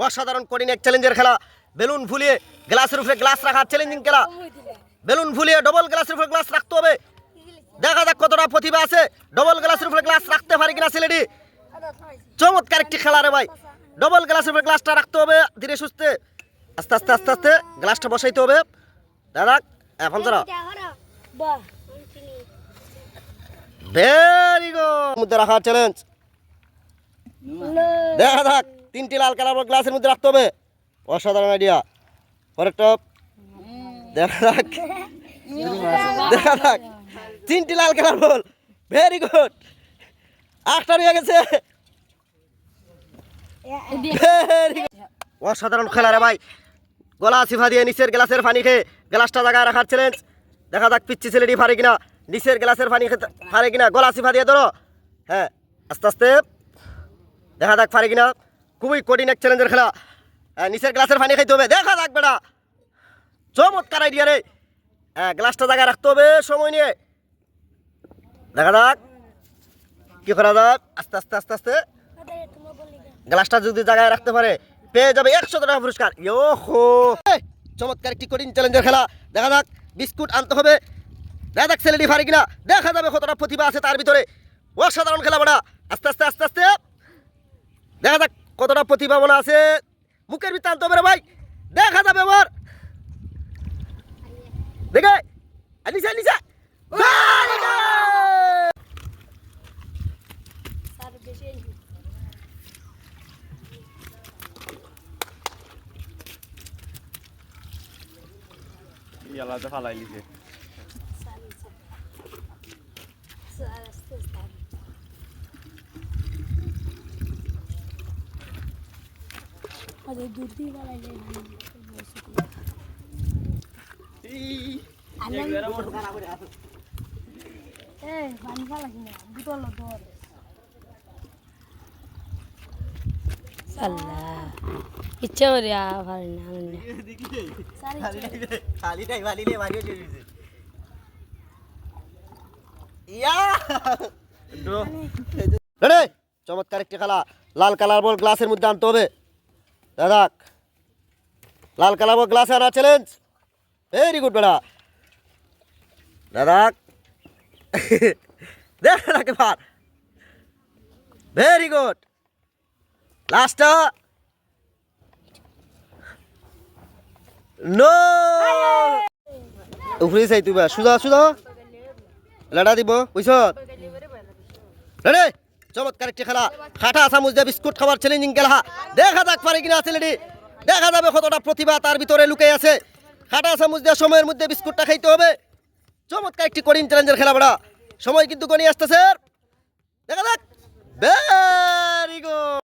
অসাধারণ কঠিন এক চ্যালেঞ্জের খেলা। বেলুন ফুলিয়ে গ্লাসের উপরে গ্লাস রাখা চ্যালেঞ্জিং খেলা। বেলুন ফুলিয়ে ডবল গ্লাসের উপরে গ্লাস রাখতে হবে। দেখা যাক কতটা প্রতিভা আছে, ডবল গ্লাসের উপরে গ্লাস রাখতে পারে কিনা ছেলেটি। চমৎকার একটি খেলা রে ভাই। ডবল গ্লাসের উপরে গ্লাসটা রাখতে হবে ধীরে সুস্থে, আস্তে আস্তে আস্তে আস্তে গ্লাসটা বসাইতে হবে। দাদা এখন যারা ভেরি গুড মধ্যে রাখা চ্যালেঞ্জ। দেখা যাক 3টি লাল কালার গ্লাসের মধ্যে রাখতে হবে। অসাধারণ আইডিয়া। পরেরটা দেখা যাক, দেখা যাক 3টি লাল কালার বল। ভেরি গুড, 8টা রয়ে গেছে। অসাধারণ খেলা রে ভাই। গলা সিফা দিয়ে নিচের গ্লাসের পানি খেয়ে গ্লাসটা জায়গায় রাখার চ্যালেঞ্জ। দেখা যাক পিচ্ছি ছেলেটি পারে কিনা, নিচের গ্লাসের পানি খেতে পারে কিনা। গলা সিফা দিয়ে ধরো, হ্যাঁ আস্তে আস্তে। দেখা যাক পারে কিনা। খুবই কঠিন এক চ্যালেঞ্জের খেলা। নিচের গ্লাসের পানি খাইতে হবে। দেখা যাক বেটা, চমৎকার আইডিয়া রে। গ্লাসটা জায়গায় রাখতে হবে সময় নিয়ে। দেখা যাক কি করা যায়। আস্তে আস্তে আস্তে আস্তে গ্লাসটা যদি জায়গায় রাখতে পারে পেয়ে যাবে 100 টাকা পুরস্কার। চমৎকার একটি কঠিন চ্যালেঞ্জের খেলা। দেখা যাক বিস্কুট আনতে হবে। দেখা যাক ছেলেটি পারে কিনা। দেখা যাবে কতটা প্রতিভা আছে তার ভিতরে। অসাধারণ খেলা বেটা। আস্তে আস্তে আস্তে আস্তে দেখা যাক কতটা প্রতিভাবনা আছে। মুখের ভিতরে আনতে হবে রে ভাই। দেখা যাবে আবার। দেখে নিচে নিচে ইয়ালাতে ফালাই লিছে। ইচ্ছা করি পারি না চমৎকার একটি খেলা। লাল কালার বল গ্লাসের মধ্যে আনতে হবে। দাদা লাল কালার বল গ্লাসে আনা চ্যালেঞ্জ। ভেরি গুড বেড়া। দাদা দেখ এবার। Very good. লাস্টটা নো উপরে চাই তুই সুদা সুদা লাড়া দিব বুঝছ রে। চমৎকার একটি খেলা। খাটা চামচ দিয়ে বিস্কুট খাবার চ্যালেঞ্জিং খেলা। দেখা যাক পারে কিনা ছেলেটি। দেখা যাবে কতটা প্রতিভা তার ভিতরে লুকে আছে। খাটা চামচ দিয়ে সময়ের মধ্যে বিস্কুটটা খাইতে হবে। চমৎকার একটি কঠিন চ্যালেঞ্জের খেলা বড়া। সময় কিন্তু গনিয়ে আসতেছে। দেখা যাক। Very good.